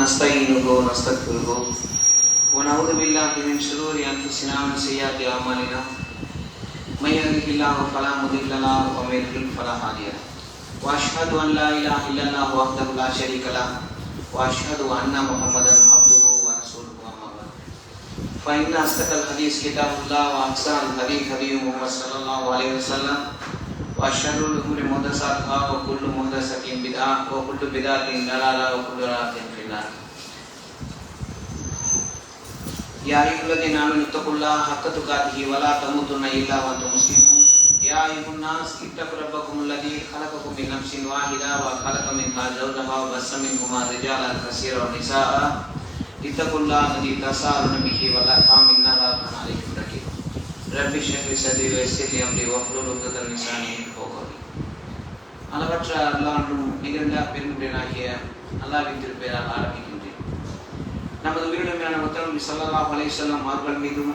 ونستعينه ونستغفره ونعوذ بالله من شرور أنفسنا ومن سيئات أعمالنا من يهده الله فلا مضل له ومن يضلل فلا هادي له وأشهد أن لا إله إلا الله وحده لا شريك له وأشهد أن محمدا عبده ورسوله أما بعد فإن أصدق الحديث كتاب الله وأحسن الهدي هدي محمد صلى الله عليه وسلم وشر الأمور محدثاتها وكل محدثة بدعة وكل بدعة ضلالة وكل ضلالة في النار. يا أيها الذين آمنوا اتقوا الله حق تقاته ولا تموتن إلا وأنتم مسلمون. يا أيها الناس اتقوا ربكم الذي خلقكم من نفس واحدة وخلق منها زوجها وبث منهما رجالا كثيرا ونساء اتقوا الله الذي تساءلون به والأرحام إن الله كان عليكم رقيبا. ரப்பி ஷ்ரஹ் சத்ரி வயஸ்ஸிர் லி அம்ரி வஹ்லுல் உக்ததம் மின் லிசானி யஃகஹு கௌலி. அளவற்ற அல்லாஹ்வும் நிகழ்ந்த பெருங்குடியனாகிய அல்லாஹ்வின் திருப்பெயரால் ஆரம்பிக்கின்றேன். நமது உயிரிழமையான முத்தநபி ஸல்லல்லாஹு அலைஹி வஸல்லம் அவர்கள் மீதும்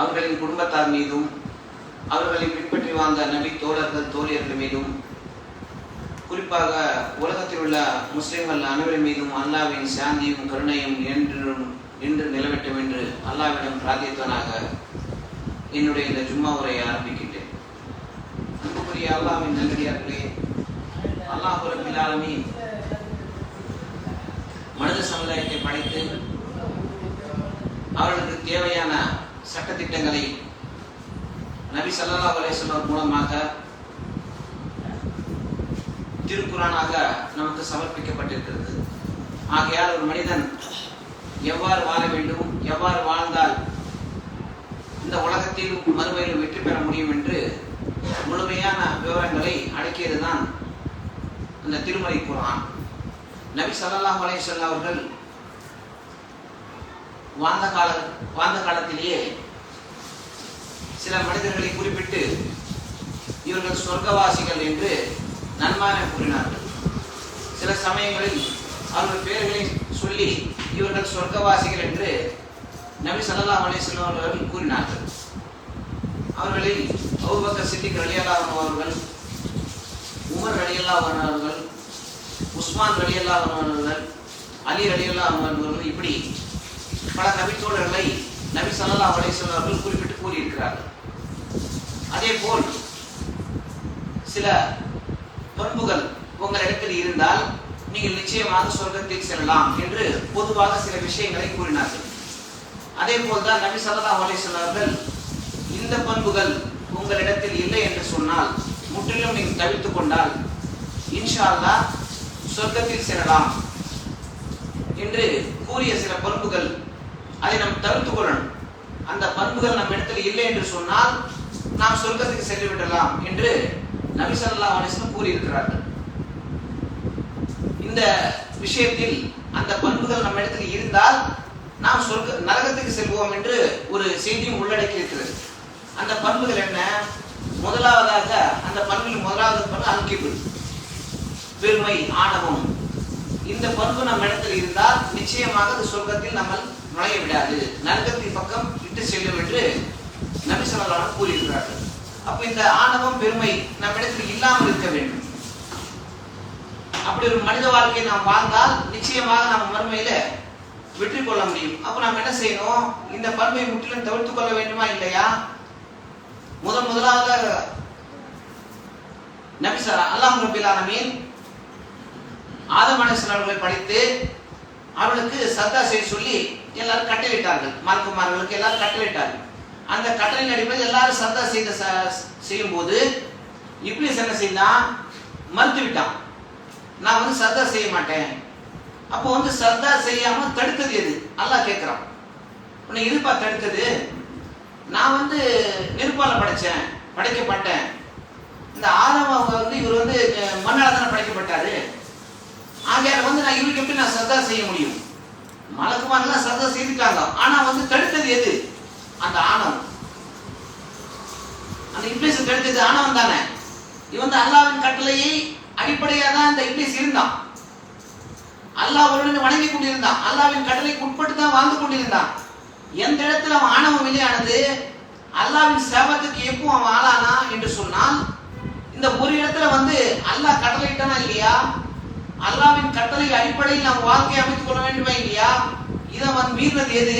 அவர்களின் குடும்பத்தார் மீதும் அவர்களை பின்பற்றி வாழ்ந்த நபி தோழர்கள் தோழியர்கள் மீதும் குறிப்பாக உலகத்தில் உள்ள முஸ்லிம்கள் அனைவரின் மீதும் அல்லாஹ்வின் சாந்தியும் கருணையும் என்று நிலவட்டும் என்று அல்லாஹ்விடம் பிரார்த்தித்தவனாக என்னுடைய இந்த ஜும்மா உரையை ஆரம்பிக்கின்றேன். அன்புக்குரிய அல்லாஹ்வின் நல்லடியார்களே, அல்லாஹ் ரப்பில் ஆலமீன் மனித சமுதாயத்தை படைத்து அவர்களுக்கு தேவையான சட்டத்திட்டங்களை நபி ஸல்லல்லாஹு அலைஹி வஸல்லம் மூலமாக திருக்குர்ஆனாக நமக்கு சமர்ப்பிக்கப்பட்டிருக்கிறது. ஆகையால் ஒரு மனிதன் எவ்வாறு வாழ வேண்டும், எவ்வாறு வாழ்ந்தால் இந்த உலகத்திலும் மறுமையிலும் வெற்றி பெற முடியும் என்று முழுமையான விவரங்களை அடக்கியதுதான் அந்த திருமறை குர்ஆன். நபி ஸல்லல்லாஹு அலைஹி வஸல்லம் அவர்கள் வாழ்ந்த காலத்திலேயே சில மனிதர்களை குறிப்பிட்டு இவர்கள் சொர்க்கவாசிகள் என்று நன்மாராய கூறினார்கள். சில சமயங்களில் அவர்கள் பெயர்களை சொல்லி இவர்கள் சொர்க்கவாசிகள் என்று நபி ஸல்லல்லாஹு அலைஹி வஸல்லம் அவர்கள் கூறினார்கள். அவர்களில் அபூபக்கர் சித்திக் ரலியல்லாஹு அன்ஹு அவர்கள், உமர் ரலியல்லாஹு அன்ஹு அவர்கள், உஸ்மான் ரலியல்லாஹு அன்ஹு அவர்கள், அலி ரலியல்லாஹு அன்ஹு அவர்கள், இப்படி பல நபித்தோழர்களை நபி ஸல்லல்லாஹு அலைஹி வஸல்லம் அவர்கள் குறிப்பிட்டு கூறியிருக்கிறார்கள். அதே போல் சில பண்புகள் உங்களிடத்தில் இருந்தால் நீங்கள் நிச்சயமாக சொர்க்கத்தில் செல்லலாம் என்று பொதுவாக சில விஷயங்களை கூறினார்கள். அதே போல்தான் நபி ஸல்லல்லாஹு அலைஹி வஸல்லம் அவர்கள் இந்த பண்புகள் உங்களிடத்தில் இல்லை என்று சொன்னால், முற்றிலும் நீங்கள் தவிர்த்து கொண்டால் இன்ஷா அல்லாஹ் சொர்க்கத்தில் செல்லலாம் என்று கூறிய சில பண்புகள், அதை நாம் தவிர்த்து கொள்ளணும். அந்த பண்புகள் நம் இடத்தில் இல்லை என்று சொன்னால் நாம் சொர்க்கத்துக்கு சென்று விடலாம் என்று நபி ஸல்லல்லாஹு அலைஹி வஸல்லம் கூறியிருக்கிறார்கள். இந்த விஷயத்தில் அந்த பண்புகள் நம்ம இடத்தில் இருந்தால் நாம் நரகத்துக்கு செல்வோம் என்று ஒரு செய்தியும் உள்ளடக்கி இருக்கிறது. அந்த பண்புகள் என்ன? முதலாவதாக அந்த பண்பில் முதலாவது பண்பு அல்கிபு, பெருமை, ஆணவம். இந்த பண்பு நம்ம இடத்தில் இருந்தால் நிச்சயமாக அது சொர்க்கத்தில் நம்ம நுழைய விடாது, நரகத்தின் பக்கம் விட்டு செல்லும் என்று நபி ஸல்லல்லாஹு அலைஹி வஸல்லம் கூறியிருக்கிறார்கள். அப்ப இந்த ஆணவம், பெருமை நம்ம இடத்தில் இல்லாமல் இருக்க வேண்டும். அப்படி ஒரு மனித வாழ்க்கையை நாம் வாழ்ந்தால் நிச்சயமாக நாம் மறுமையில வெற்றி கொள்ள முடியும். அப்ப நாம் என்ன செய்யணும்? இந்த பண்பை முற்றிலும் தவிர்த்து கொள்ள வேண்டுமா இல்லையா? முதலாவது நபி அல்லாஹ் ரப்பில் ஆலமீன் ஆதம் அலைஹிஸ்ஸலாம் அவர்களை படைத்து அவர்களுக்கு சத்தா செய்ய சொல்லி எல்லாரும் கட்டளையிட்டார்கள். மலக்குமார்களுக்கு எல்லாரும் கட்டளையிட்டார்கள். அந்த கட்டளையின் அடிப்படையில் எல்லாரும் சத்தா செய்யும் போது இப்லீஸ் என்ன செய்தான்? மறுத்து விட்டான். நான் சர்தா செய்ய மாட்டேன். அப்போ சர்தா செய்யாம தடுத்தது எது? அல்லாஹ் கேட்கிறான். உன்னை எதுப்பா தடுத்தது? நான் நெருப்பால படைக்கப்பட்டேன். இந்த ஆதம் இவர் மண்ணால தானே படைக்கப்பட்டாரு. ஆகையால நான் இவருக்கு எப்படி நான் சர்தா செய்ய முடியும்? மலக்குமாரெல்லாம் சர்தா செய்துட்டாங்க. ஆனா தடுத்தது எது? அந்த ஆணவம். அந்த இப்லீஸ் தடுத்தது ஆணவம் தானே. இவன் அல்லாஹ்வின் கட்டளையை அடிப்படையாக தான் இந்த இப்லீஸ் இருந்தான். அல்லாஹ்வுடன் வணங்கி கொண்டிருந்தான். அல்லாஹ்வின் கட்டளைக்கு உட்பட்டு தான் வாழ்ந்து கொண்டிருந்தான். எந்த இடத்துல அவன் ஆணவம் வெளியானது, அல்லாஹ்வின் சேவத்துக்கு எப்போ அவன் ஆளானா என்று சொன்னால், இந்த ஒரு இடத்துல அல்லாஹ் கட்டளையிட்டானா இல்லையா, அல்லாஹ்வின் கட்டளை அடிப்படையில் நம்ம வாழ்க்கையை அமைத்துக் கொள்ள வேண்டுமே இல்லையா? இதை மீறினது எது?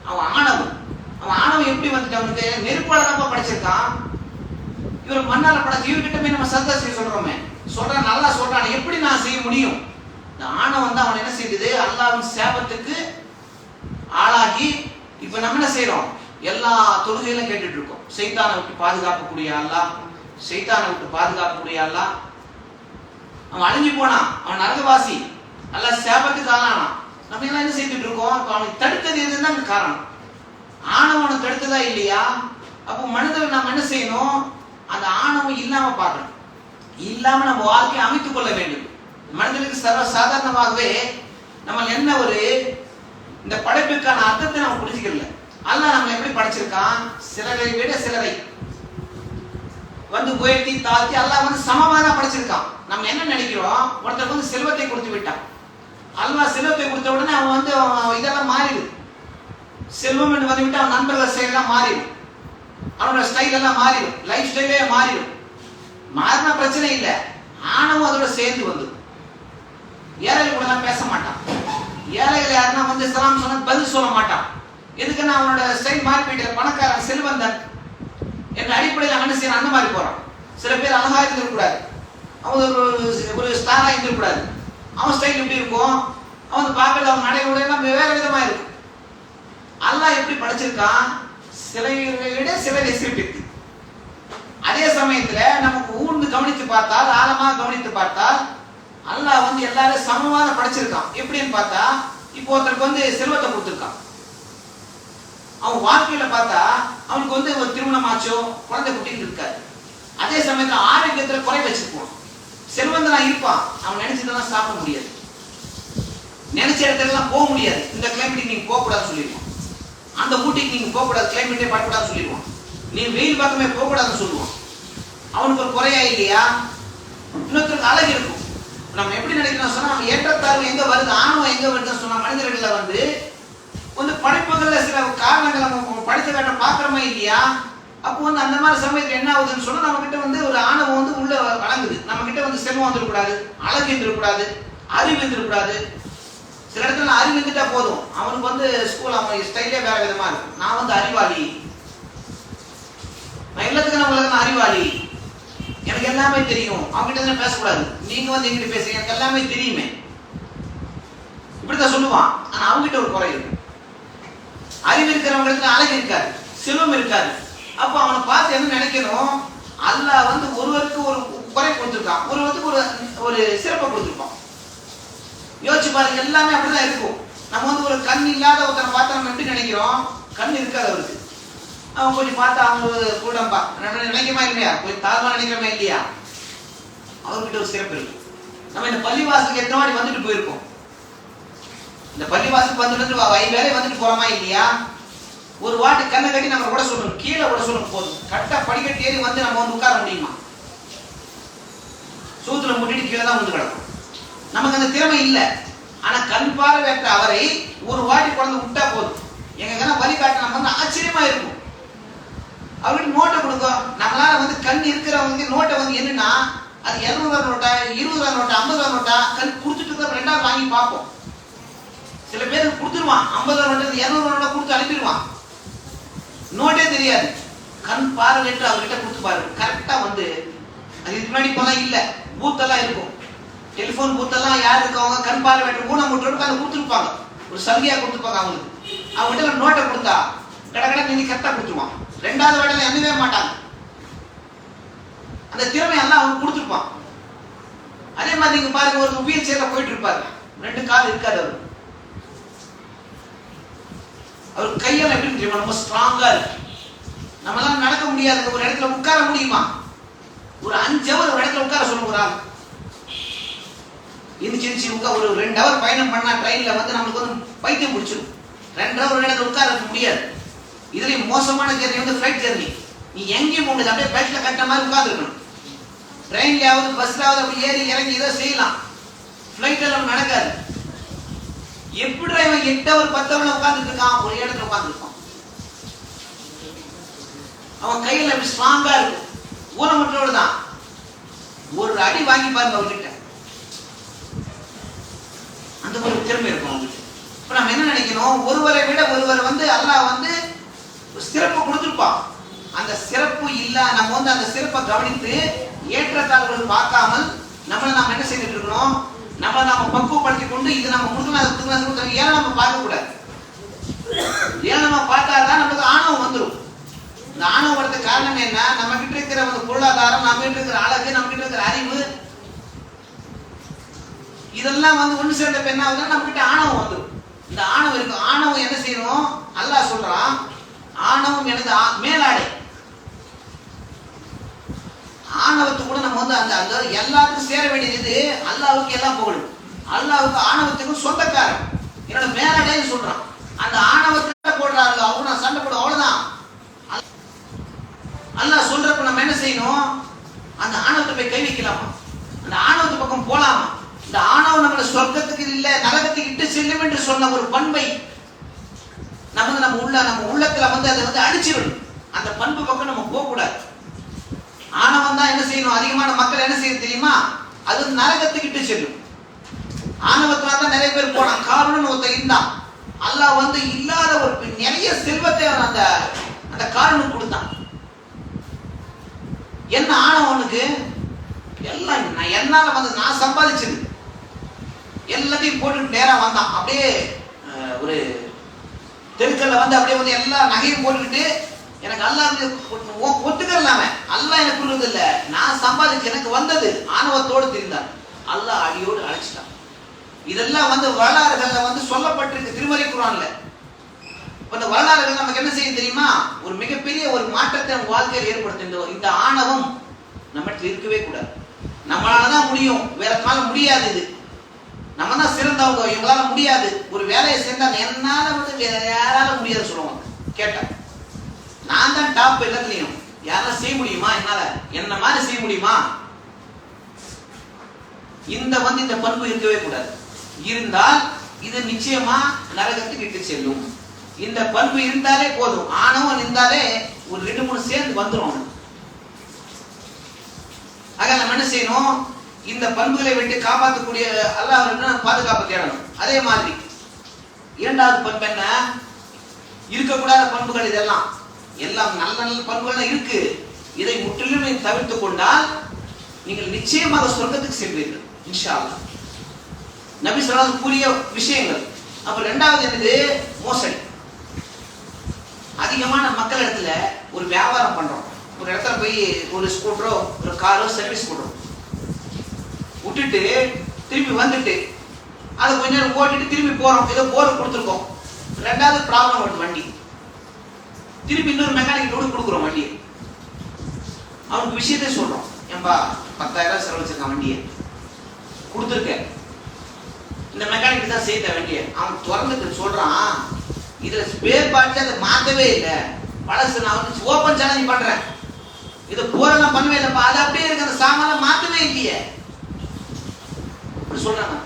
அவன் ஆணவம். அவன் ஆணவம் எப்படி வந்துட்டு அவனுக்கு நெருப்பால நம்ம படைச்சிருக்கான். இவர் மண்ணால படைச்சு இவர்கிட்ட போய் நம்ம சத்தா செய்ய சொல்றோமே, சொல்றான் நல்லா சொல்றான், எப்படி நான் செய்ய முடியும்? இந்த ஆணவம் வந்து அவன் என்ன செய்யுது? அல்லாஹ்வின் சாபத்துக்கு ஆளாகி இப்ப நம்ம என்ன செய்யறோம்? எல்லா தொழுகையிலும் கேட்டுட்டு இருக்கோம், சைத்தானை விட்டு பாதுகாக்கக்கூடிய அல்லாஹ், சைத்தானை விட்டு பாதுகாக்கக்கூடிய அல்லாஹ். அவன் அழிஞ்சு போனான், அவன் நரகவாசி, அல்லாஹ் சாபத்துக்கு ஆளானான். நம்ம எல்லாம் என்ன செய்துட்டு இருக்கோம்? அவனை தடுத்தது எதுதான் காரணம்? ஆணவனை தடுத்ததா இல்லையா? அப்போ மனிதர்கள் நாம் என்ன செய்யணும்? அந்த ஆணவம் இல்லாம பார்க்கணும், இல்லாம நம்ம வாழ்க்கையை அமைத்துக் கொள்ள வேண்டும். மனிதனுக்கு சர்வ சாதாரணமாகவே நம்ம என்ன ஒரு இந்த படைப்புக்கான அர்த்தத்தை நம்ம புரிஞ்சுக்கல. அல்லாஹ் நம்ம எப்படி படைச்சிருக்கான்? சிலரை விட சிலரை உயர்த்தி தாழ்த்தி அல்லாஹ் சமமா தான் படைச்சிருக்கான். நம்ம என்ன நினைக்கிறோம்? ஒருத்தருக்கு செல்வத்தை கொடுத்து விட்டான். அல்லாஹ் செல்வத்தை கொடுத்த உடனே அவன் இதெல்லாம் மாறிடுது. செல்வம் என்று வந்துவிட்டு அவன் நண்பர்கள் செயலாம் மாறிடும், அவனோட ஸ்டைல் எல்லாம் மாறிடும், லைஃப் ஸ்டைலே மாறிடும். மாறினா பிரச்சனை இல்லை, ஆணவம் அதோட சேர்ந்து வந்து ஏழைகள் கூட எல்லாம் பேச மாட்டான். ஏழைகள் யாருன்னா சலாம் சொன்ன பதில் சொல்ல மாட்டான். எதுக்குன்னா அவனோட ஸ்டைல் மாறி போயிட்டு பணக்காரன் செல்வந்தன் என்ற அடிப்படையில் அவன் செய்யறான், அந்த மாதிரி போறான். சில பேர் அழகா இருந்திருக்கூடாது, அவன் ஒரு ஸ்டாரா இருந்திருக்கூடாது, அவன் ஸ்டைல் எப்படி இருக்கும், அவன் பார்க்கறது அவன் நடைமுறை எல்லாம் வேற விதமா இருக்கும். அல்லாஹ் எப்படி படைச்சிருக்கான்? சிலரை விட சிலரை சிரிப்பிருக்கு. அதே சமயத்துல நமக்கு ஊர்ந்து கவனித்து பார்த்தால், ஆழமா கவனித்து பார்த்தால், அல்லாஹ் எல்லாரும் சமமாக படைச்சிருக்கான். எப்படின்னு பார்த்தா, இப்போ ஒருத்தருக்கு செல்வத்தை கொடுத்துருக்கான். அவன் வாழ்க்கையில பார்த்தா அவனுக்கு ஒரு திருமணம் ஆச்சோ, குழந்தை குட்டிட்டு இருக்காரு. அதே சமயத்துல ஆரோக்கியத்துல குறை வச்சிருப்பான். செல்வந்தனா இருப்பான், அவன் நினைச்சதெல்லாம் சாப்பிட முடியாது, நினைச்ச இடத்துல எல்லாம் போக முடியாது. இந்த கிளைமேட்டுக்கு நீங்க போக கூடாதுன்னு சொல்லிடுவான், அந்த ஊட்டிக்கு நீங்க போக கூடாது, கிளைமேட்டே பார்க்கக்கூடாதுன்னு சொல்லிடுவான், நீ வெயில் பக்கமே போக கூடாதுன்னு சொல்லுவான். அவனுக்கு ஒரு குறையா இல்லையா? இன்னொருத்தருக்கு அழகு இருக்கும். நம்ம எப்படி நினைக்கிறோம் சொன்னா, அவன் ஏற்றத்தாழ்வு எங்க வருது, ஆணவம் எங்க வருதுன்னு சொன்னா, மனிதர்கள்ல படைப்புகள்ல சில காரணங்கள் நம்ம படித்த வேண்டாம் பார்க்கிறோமா இல்லையா? அப்போ அந்த மாதிரி சமயத்துல என்ன ஆகுதுன்னு சொன்னா, நம்ம கிட்ட ஒரு ஆணவம் உள்ள வழங்குது. நம்ம கிட்ட செல்வம் வந்துடக்கூடாது, அழகு இருந்துடக்கூடாது, அறிவு இருந்துடக்கூடாது. சில இடத்துல அறிவு இருந்துட்டா போதும், அவனுக்கு ஸ்கூல் அவன் ஸ்டைலே வேற விதமா இருக்கும். நான் அறிவாளி, நான் எல்லாத்துக்கும் நம்மளுக்கு அறிவாளி, எனக்கு எல்லாமே தெரியும், அவங்க கிட்ட பேசக்கூடாது, நீங்க எங்கிட்ட பேசுறீங்க, எனக்கு எல்லாமே தெரியுமே, இப்படித்தான் சொல்லுவான். ஆனா அவங்க கிட்ட ஒரு குறை இருக்கும். அறிவு இருக்கிறவங்களுக்கு அழகு இருக்காது, செல்வம் இருக்காது. அப்போ அவனை பார்த்து என்ன நினைக்கணும்? அல்லாஹ் ஒருவருக்கு ஒரு குறை கொடுத்துருக்கான், ஒருவருக்கு ஒரு சிறப்பை கொடுத்துருப்பான். யோசிச்சு பாருங்க, எல்லாமே அப்படிதான் இருக்கும். நம்ம ஒரு கண் இல்லாத ஒருத்தனை பார்த்தா நம்ம எப்படி நினைக்கிறோம்? கண் இருக்காது அவருக்கு, அவன் கொஞ்சம் பார்த்தா அவங்க கூடம்பா நினைக்கமா இல்லையா, கொஞ்சம் தாழ்வா நினைக்கிறோமா இல்லையா? அவர்கிட்ட ஒரு சிறப்பு இருக்கு. நம்ம இந்த பள்ளிவாசலுக்கு எத்தனை வாடி வந்துட்டு போயிருக்கோம்? இந்த பள்ளிவாசலுக்கு வந்துட்டு வேலை போறோமா இல்லையா? ஒரு வாட்டி கண்ணை கட்டி நம்ம கூட சொல்லணும், கீழே கூட சொல்லணும் போதும், கரெக்டா படிக்கட்டு ஏறி நம்ம உட்கார முடியுமா? சூத்துல முட்டிட்டு கீழே தான் கிடக்கும். நமக்கு அந்த திறமை இல்லை. ஆனா கண் பார்வையற்ற அவரை ஒரு வாட்டி குழந்தை விட்டா போதும், எங்க வழிகாட்ட நம்ம ஆச்சரியமா இருக்கும். அவர்கிட்ட நோட்டை கொடுங்க. நம்மளால கண் இருக்கிறவங்க நோட்டை என்னன்னா, அது 200 நோட்டா, 20 நோட்டா, 50 நோட்டா, கண் கொடுத்துட்டு ரெண்டாவது வாங்கி பார்ப்போம். சில பேருக்கு கொடுத்துருவான், 50 நோட்டு 200 நோட்டை கொடுத்து அனுப்பிடுவான், நோட்டே தெரியாது. கண் பார்வையற்ற அவர்கிட்ட கொடுத்து பாருங்க, கரெக்டா அது இதுக்கு முன்னாடி இப்பெல்லாம் இல்ல, பூத்தெல்லாம் இருக்கும், டெலிபோன் பூத்தெல்லாம் யார் இருக்கவங்க கண் பார்வையற்ற ஊனமுற்றோருக்கு அதை கொடுத்துருப்பாங்க, ஒரு சலுகையா கொடுத்துருப்பாங்க. அவங்ககிட்ட நோட்டை கொடுத்தா கடை நீங்க கரெக்டா கொடுத்துருவான், ரெண்டாவது வேடல எண்ணவே மாட்டாங்க. அந்த திறமை எல்லாம் அவங்க கொடுத்துருப்பான். அதே மாதிரி நீங்க பாருங்க, ஒரு வீல் சேர்ல போயிட்டு இருப்பாரு, 2 கால் இருக்காது, அவர் கையெல்லாம் எப்படி தெரியுமா, ரொம்ப ஸ்ட்ராங்கா இருக்கு. நம்மளால நடக்க முடியாது, ஒரு இடத்துல உட்கார முடியுமா? ஒரு 5 ஹவர் ஒரு இடத்துல உட்கார சொல்லுங்க. ஒரு 2 ஹவர் பயணம் பண்ணா ட்ரெயின்ல நம்மளுக்கு பைத்தியம் பிடிச்சிடும். 2 ஹவர் ஒரு இடத்துல உட்கார முடியாது. இதுல மோசமான ஜெர்னி ஃபிளைட் ஜெர்னி. நீ எங்கேயும் போகுது, அப்படியே பேட்ல கட்ட மாதிரி உட்கார்ந்து இருக்கணும். ட்ரெயின்லயாவது பஸ்லாவது அப்படி ஏறி இறங்கி ஏதோ செய்யலாம், ஃபிளைட்ல நம்ம நடக்காது. எப்படி இவன் 8 ஹவர் 10 ஹவர் உட்கார்ந்துட்டு இருக்கான், ஒரு இடத்துல உட்கார்ந்துருப்பான். அவன் கையில அப்படி ஸ்ட்ராங்கா இருக்கும், ஊனமுற்றோடு தான். ஒரு அடி வாங்கி பாருங்க அவர்கிட்ட, அந்த ஒரு திறமை இருக்கும் அவங்களுக்கு. இப்ப நம்ம என்ன நினைக்கணும், ஒருவரை விட ஒருவர் வந்து அல்லாஹ் வந்து சிறப்பு கொடுத்துருப்பான். அந்த சிறப்பு இல்ல, நம்ம வந்து அந்த சிறப்பை கவனித்து ஏற்றத்தாழ்வுகள் பார்க்காமல் நம்மளை நாம என்ன செய்துட்டு இருக்கணும், நம்மளை நாம பக்குவப்படுத்தி கொண்டு இது நம்ம கொடுக்கணும் அதை கொடுக்கணும் ஏன்னா நம்ம பார்க்க கூடாது. ஏன்னா நம்ம பார்த்தாதான் நமக்கு ஆணவம் வந்துடும். இந்த ஆணவம் வரதுக்கு காரணம் என்ன, நம்ம கிட்ட இருக்கிற அந்த பொருளாதாரம், நம்ம கிட்ட இருக்கிற அழகு, நம்ம கிட்ட இருக்கிற அறிவு, இதெல்லாம் வந்து ஒண்ணு சேர்ந்த என்ன ஆகுதுன்னா நம்ம கிட்ட ஆணவம் வந்துடும். இந்த ஆணவம் இருக்கும். ஆணவம் என்ன செய்யணும், அல்லாஹ் சொல்றான், ஆணவம் எனது மேலாடை. ஆணவத்துக்கு கூட நம்ம வந்து அந்த அந்த எல்லாத்துக்கும் சேர வேண்டியது அல்லாஹ்வுக்கு எல்லாம் புகழும். அல்லாஹ்வுக்கு ஆணவத்துக்கும் சொந்தக்காரன், என்னோட மேலாடைன்னு சொல்றான். அந்த ஆணவத்தை போடுறாரு அவங்க நான் சண்டை போடும், அவ்வளவுதான். அல்லாஹ் சொல்றப்ப நம்ம என்ன செய்யணும், அந்த ஆணவத்தை போய் கை வைக்கலாமா, அந்த ஆணவத்து பக்கம் போலாமா. இந்த ஆணவம் நம்மளை சொர்க்கத்துக்கு இல்ல நரகத்துக்கு இட்டு செல்லும் என்று சொன்ன ஒரு பண்பை நம்ம உள்ளத்துல வந்து அதை வந்து அடிச்சிடணும். அந்த பண்பு பக்கம் நம்ம போக கூடாது. ஆணவம் தான் என்ன செய்யணும், அதிகமான மக்கள் என்ன செய்ய தெரியுமா, அது நரகத்துக்கு இட்டு செல்லும். ஆணவத்துல தான் நிறைய பேர் போனான். காரணம் ஒருத்தர் இருந்தான், அல்லாஹ் வந்து இல்லாத ஒரு நிறைய செல்வத்தை அந்த அந்த காரணம் கொடுத்தான். என்ன ஆணவனுக்கு எல்லாம் என்னால வந்து நான் சம்பாதிச்சது எல்லாத்தையும் போட்டு நேரா வந்தான். அப்படியே ஒரு தெருக்கல்ல வந்து அப்படியே வந்து எல்லா நகையும் போட்டுக்கிட்டு எனக்கு அல்லாஹ் ஒத்துக்கலாம அல்லாஹ் எனக்கு கொடுத்தது இல்ல, நான் சம்பாதிச்சு எனக்கு வந்தது ஆணவத்தோடு தெரிந்தார். அல்லாஹ் அடியோடு அழைச்சிட்டான். இதெல்லாம் வந்து வரலாறுகள்ல வந்து சொல்லப்பட்டிருக்கு திருமறை குர்ஆன்ல. இந்த வரலாறுகள் நமக்கு என்ன செய்ய தெரியுமா, ஒரு மிகப்பெரிய ஒரு மாற்றத்தை நம்ம வாழ்க்கையில் ஏற்படுத்தும். இந்த ஆணவம் நம்மகிட்ட இருக்கவே கூடாது. நம்மளாலதான் முடியும், வேற முடியாது. இது நம்ம தான் சிறந்தவங்க, இவங்களால முடியாது. ஒரு வேலையை செஞ்சா என்னால வந்து வேற யாரால முடியாது சொல்லுவாங்க. கேட்டா நான் தான் டாப் எல்லாத்துலயும், யாரால செய்ய முடியுமா, என்னால என்ன மாதிரி செய்ய முடியுமா, இந்த வந்து இந்த பண்பு இருக்கவே கூடாது. இருந்தால் இது நிச்சயமா நரகத்துக்கு இட்டு செல்லும். இந்த பண்பு இருந்தாலே போதும். ஆணவம் இருந்தாலே ஒரு 2-3 சேர்ந்து வந்துடும். ஆக நம்ம என்ன செய்யணும், இந்த பண்புகளை விட்டு காப்பாற்றக்கூடிய அல்லாஹ் பாதுகாப்பு தேடணும். அதே மாதிரி இரண்டாவது பண்பு என்ன, இருக்கக்கூடாத பண்புகள் இதெல்லாம் எல்லாம் நல்ல நல்ல பண்புகள் இருக்கு. இதை முற்றிலும் தவிர்த்து கொண்டால் நீங்கள் நிச்சயமாக சொர்க்கத்துக்கு செல்வீர்கள் இன்ஷா அல்லாஹ். நபி ஸல்லல்லாஹு அலைஹி வஸல்லம் கூறிய விஷயங்கள். அப்ப இரண்டாவது என்னது, மோசடி. அதிகமான மக்கள் இடத்துல ஒரு வியாபாரம் பண்றோம். ஒரு இடத்துல போய் ஒரு ஸ்கூட்டரோ ஒரு காரோ சர்வீஸ் கொடுறோம், விட்டுட்டு திரும்பி வந்துட்டு அதை கொஞ்ச நேரம் ஓட்டிட்டு திரும்பி போறோம். ஏதோ போர் கொடுத்துருக்கோம், ரெண்டாவது ப்ராப்ளம் வருது வண்டி. திரும்பி இன்னொரு மெக்கானிக் கொடுக்குறோம் வண்டியை. அவனுக்கு விஷயத்தை சொல்றோம், ஏன்பா 10,000 செலவழிச்சிருக்கான் வண்டியை கொடுத்துருக்கேன், இந்த மெக்கானிக் தான் செய்த வண்டியை. அவன் திறந்துட்டு சொல்றான், இதுல ஸ்பேர் பார்ட்ஸ் அதை மாத்தவே இல்லை, பழசு நான் வந்து ஓப்பன் சேலஞ்ச் பண்றேன், இதை போரெல்லாம் பண்ணவே இல்லைப்பா, அது அப்படியே இருக்கு, அந்த சாமான மாத்தவே இல்லையே சொல்றாங்க.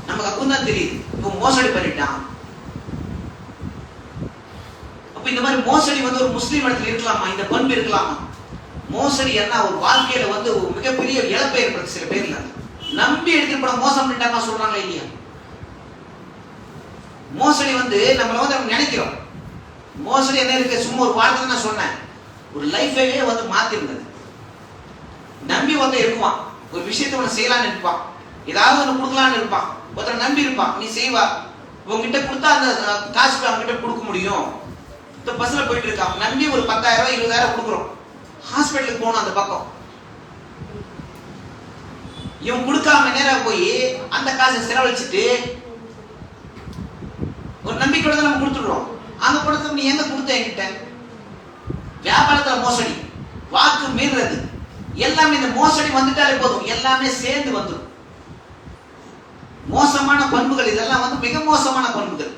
நமக்கு அப்பதான் தெரியுது இவன் மோசடி பண்ணிட்டான். அப்ப இந்த மாதிரி மோசடி வந்து ஒரு முஸ்லீம் இடத்துல இருக்கலாமா, இந்த பண்பு இருக்கலாமா? மோசடி என்ன ஒரு வாழ்க்கையில வந்து ஒரு மிகப்பெரிய இழப்பை ஏற்படுத்து. சில பேர்ல நம்பி எடுத்துட்டு போன மோசம் பண்ணிட்டாங்க சொல்றாங்க இல்லையா. மோசடி வந்து நம்மள வந்து நம்ம நினைக்கிறோம். மோசடி என்ன இருக்கு, சும்மா ஒரு வார்த்தை நான் சொன்னேன், ஒரு லைஃபையே வந்து மாத்தி இருந்தது. நம்பி ஒருத்தன் இருக்குவான், ஒரு விஷயத்தை ஒன்று செய்யலான்னு இருப்பான், ஏதாவது ஒன்று கொடுக்கலான்னு இருப்பான், ஒருத்தர் நம்பி இருப்பான், நீ செய்வா, உங்ககிட்ட கொடுத்தா அந்த காசு அவங்ககிட்ட கொடுக்க முடியும். இந்த பஸ்ல போயிட்டு இருக்கான், நம்பி ஒரு 10,000 20,000 கொடுக்குறோம், ஹாஸ்பிட்டலுக்கு போகணும் அந்த பக்கம், இவன் கொடுக்காம நேரா போய் அந்த காசை செலவழிச்சுட்டு ஒரு நம்பிக்கையோட நம்ம கொடுத்துடுறோம். அங்க கொடுத்த நீ எங்க கொடுத்த என்கிட்ட. வியாபாரத்துல மோசடி, வாக்கு மீறுறது, எல்லாமே இந்த மோசடி வந்துட்டாலே போதும், எல்லாமே சேர்ந்து வந்துடும். மோசமான பண்புகள் இதெல்லாம் வந்து மிக மோசமான பண்புகள்.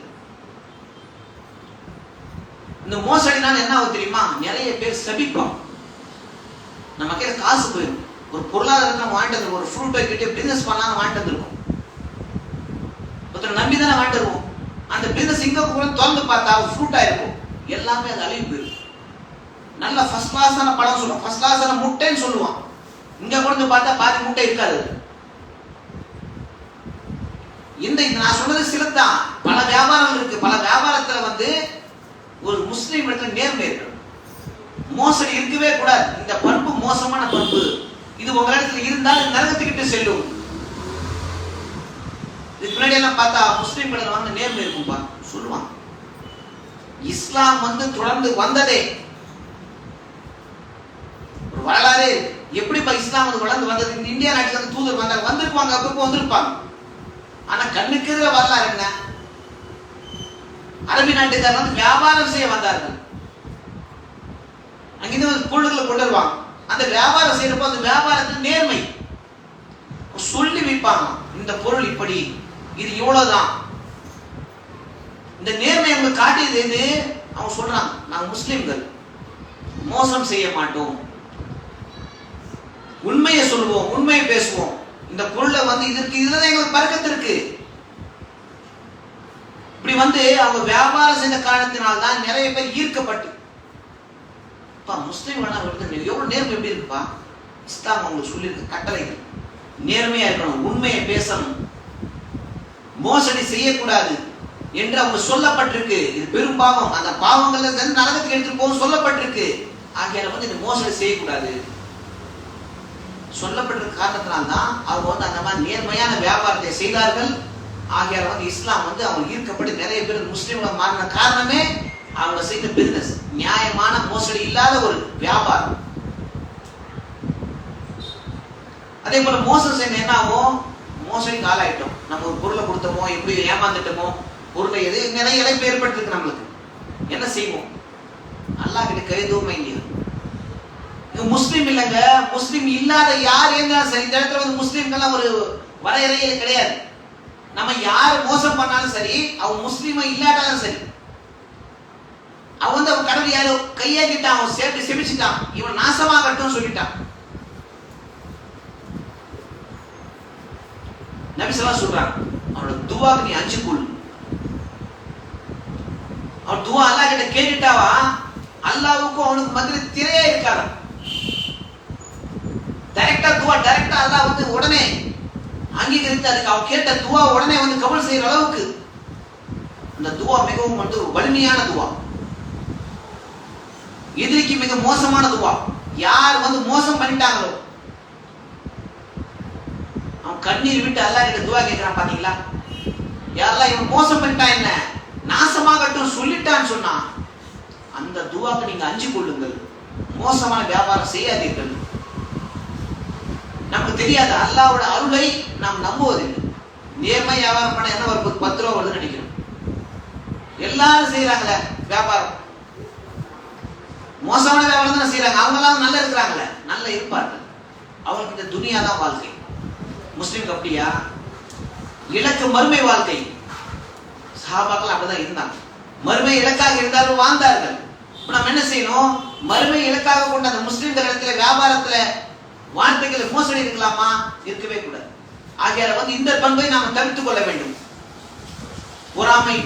இந்த மோசடினால என்ன ஆகும் தெரியுமா, நிறைய பேர் சபிப்போம். நம்ம கையில காசு போயிடும், ஒரு பொருளாதாரத்தை நம்ம வாங்கிட்டு வந்துருக்கோம், ஒரு ஃப்ரூட் வைக்கிட்டு பிசினஸ் பண்ணலாம்னு வாங்கிட்டு வந்துருக்கோம், ஒருத்தர் நம்பி தானே வாங்கிட்டு வருவோம். அந்த பிசினஸ் இங்க கூட திறந்து பார்த்தா ஃப்ரூட்டா இருக்கும், எல்லாமே அது அழிவு போயிடும். நல்ல ஃபர்ஸ்ட் கிளாஸான பழம் சொல்லுவோம், ஃபர்ஸ்ட் கிளாஸான முட்டைன்னு சொல்லுவான், இங்க கொண்டு பார்த்தா பாதி முட்டை இருக்காது. இந்த நான் சொன்னது சிலதான். பல வியாபாரங்கள் இருக்கு. பல வியாபாரத்துல வந்து ஒரு முஸ்லீம் இடத்துல நேர்மை இருக்கணும், மோசடி இருக்கவே கூடாது. இந்த பண்பு மோசமான பண்பு, இது உங்க இடத்துல இருந்தால் நரகத்துக்கிட்டு செல்லும். இதுக்கு முன்னாடி எல்லாம் பார்த்தா முஸ்லீம் கடையில் வாங்க நேர்மை இருக்கும்பா சொல்லுவாங்க. இஸ்லாம் வந்து தொடர்ந்து வந்ததே ஒரு வரலாறே இருக்கு. எப்படிப்பா இஸ்லாம் வந்து வளர்ந்து வந்தது? இந்த இந்தியா நாட்டுல இருந்து தூதர் வந்தாங்க, வந்திருப்பாங்க, அப்பப்போ வந்திருப்பாங்க. ஆனா கண்ணுக்கு எதிர வரலாறு என்ன? அரபி நாட்டுக்காரர் வந்து வியாபாரம் செய்ய வந்தார்கள். அங்கிருந்து பொருள்களை கொண்டு வருவாங்க. அந்த வியாபாரம் செய்யறப்போ அந்த வியாபாரத்தில் நேர்மை சொல்லி வைப்பாங்க. இந்த பொருள் இப்படி, இது இவ்வளவுதான். இந்த நேர்மை அவங்க காட்டியது எது? அவங்க சொல்றாங்க, நாங்க முஸ்லிம்கள் மோசம் செய்ய மாட்டோம், உண்மையை சொல்லுவோம், உண்மையை பேசுவோம். இந்த பொருளை வந்து இதற்கு இதுலதான் எங்களுக்கு பறக்கத்து இருக்கு. இப்படி வந்து அவங்க வியாபாரம் செய்த காரணத்தினால்தான் நிறைய பேர் ஈர்க்கப்பட்டு முஸ்லீம் எவ்வளவு நேர்மை எப்படி இருக்குப்பா. இஸ்லாம் அவங்களுக்கு சொல்லியிருக்கு கட்டளைகள். நேர்மையா இருக்கணும், உண்மையை பேசணும், மோசடி செய்யக்கூடாது என்று அவங்க சொல்லப்பட்டிருக்கு. இது பெரும் பாவம், அந்த பாவங்கள்ல இருந்து நரகத்துக்கு எடுத்துட்டு போக சொல்லப்பட்டிருக்கு. ஆகையால வந்து இந்த மோசடி செய்யக்கூடாது சொல்லப்பட்டிருக்க காரணத்தினால்தான் அவங்க வந்து அந்த மாதிரி நேர்மையான வியாபாரத்தை செய்தார்கள். ஆகையால வந்து இஸ்லாம் வந்து அவங்க ஈர்க்கப்பட்டு நிறைய பேர் முஸ்லீம்களை மாறின காரணமே அவங்க செய்த பிசினஸ், நியாயமான மோசடி இல்லாத ஒரு வியாபாரம். அதே போல மோசம் செய்ய என்ன ஆகும்? மோசடிக்கு ஆளாயிட்டோம். நம்ம ஒரு பொருளை கொடுத்தோமோ, எப்படி ஏமாந்துட்டோமோ, பொருளை எது நிறைய இழப்பு ஏற்படுத்திருக்கு நம்மளுக்கு. என்ன செய்வோம்? அல்லாஹ் கிட்ட கைதுமே இல்லையா? முஸ்லீம் இல்லைங்க, முஸ்லீம் இல்லாத யார் இருந்தாலும் சரி. இந்த இடத்துல வந்து முஸ்லீம்கெல்லாம் ஒரு வரையறையே கிடையாது. நம்ம யார் மோசம் பண்ணாலும் சரி, அவன் முஸ்லீமா இல்லாட்டாலும் சரி, அவன் வந்து அவன் கடவுள் யாரோ கையாக்கிட்டான், அவன் சேர்த்து செபிச்சுட்டான், இவன் நாசமாகட்டும் சொல்லிட்டான். நபி ஸல்லல்லாஹு சொல்றான், அவனோட துவாக்கு நீ அஞ்சுக்குள். அவன் துவா அல்லாஹ் கிட்ட கேட்டுட்டாவா, அல்லாஹ்வுக்கும் அவனுக்கு மத்தியில திரையே இருக்காது. டைரக்டா துவா, டைரக்டா அல்லாஹ் வந்து உடனே அங்கீகரித்து அதுக்கு அவன் கேட்ட துவா உடனே வந்து கபூல் செய்யற அளவுக்கு அந்த துவா மிகவும் வந்து வலிமையான துவா. எதிரிக்கு மிக மோசமான துவா. யார் வந்து மோசம் பண்ணிட்டாங்களோ அவன் கண்ணீர் விட்டு அல்லாஹ் கிட்ட துவா கேட்கிறான். பாத்தீங்களா, யாரெல்லாம் இவன் மோசம் பண்ணிட்டான், என்ன நாசமாகட்டும் சொல்லிட்டான்னு சொன்னா, அந்த துவாக்கு நீங்க அஞ்சு கொள்ளுங்கள், மோசமான வியாபாரம் செய்யாதீர்கள். நமக்கு தெரியாது அல்லாஹ்வோட அருளை நாம் நம்புவதில்லை. நேர்மை வியாபாரம் பண்ண என்ன ஒரு 10 ரூபா வருதுன்னு நினைக்கிறோம். எல்லாரும் செய்யறாங்களே வியாபாரம், மோசமான வியாபாரம் தானே செய்யறாங்க. அவங்க எல்லாம் நல்லா இருக்கிறாங்களே, நல்லா இருப்பார்கள். அவங்களுக்கு இந்த துனியா தான் வாழ்க்கை. முஸ்லிம்க்கு அப்படியா? இலக்கு மறுமை வாழ்க்கை. சஹாபாக்கள் அப்படிதான் இருந்தாங்க. மறுமை இலக்காக இருந்தாலும் வாழ்ந்தார்கள். நம்ம என்ன செய்யணும்? மறுமை இலக்காக கொண்ட அந்த முஸ்லிம்கள் இடத்துல வியாபாரத்துல வார்த்தைகளை மோசடி இருக்கலாமா? இருக்கவே கூடாது. ஆகையால வந்து இந்த பண்பை நாம் தவிர்த்துக் கொள்ள வேண்டும். பொறாமை,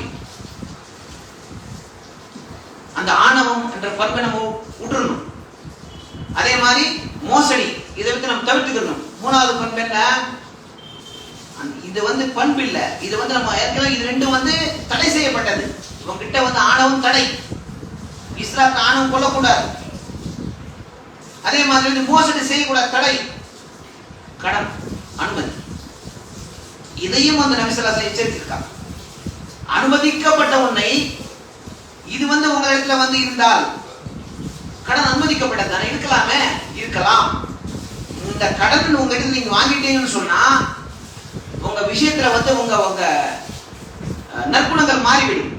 அந்த ஆணவம் என்ற பண்பை நம்ம விட்டுறணும். அதே மாதிரி மோசடி, இதை வந்து நம்ம தவிர்த்துக்கணும். மூணாவது பண்பு என்ன? இது வந்து பண்பு இல்லை, இது வந்து நம்ம ஏற்கனவே இது ரெண்டும் வந்து தடை செய்யப்பட்டது. உங்ககிட்ட வந்து ஆணவம் தடை, இஸ்லாத்துல ஆணவம் கொள்ளக்கூடாது. அதே மாதிரி மோசடி செய்யக்கூடாது, தடை. கடன், அனுமதி, இதையும் வந்து நபி ஸல்லல்லாஹு அலைஹி வஸல்லம் எச்சரித்திருக்காங்க. அனுமதிக்கப்பட்ட ஒன்றை இது வந்து உங்க இடத்துல வந்து இருந்தால், கடன் அனுமதிக்கப்பட்டது தானே, இருக்கலாமே, இருக்கலாம். இந்த கடன் உங்க இடத்துல நீங்க வாங்கிட்டீங்கன்னு சொன்னா உங்க விஷயத்துல வந்து உங்க உங்க நற்குணங்கள் மாறிவிடும்,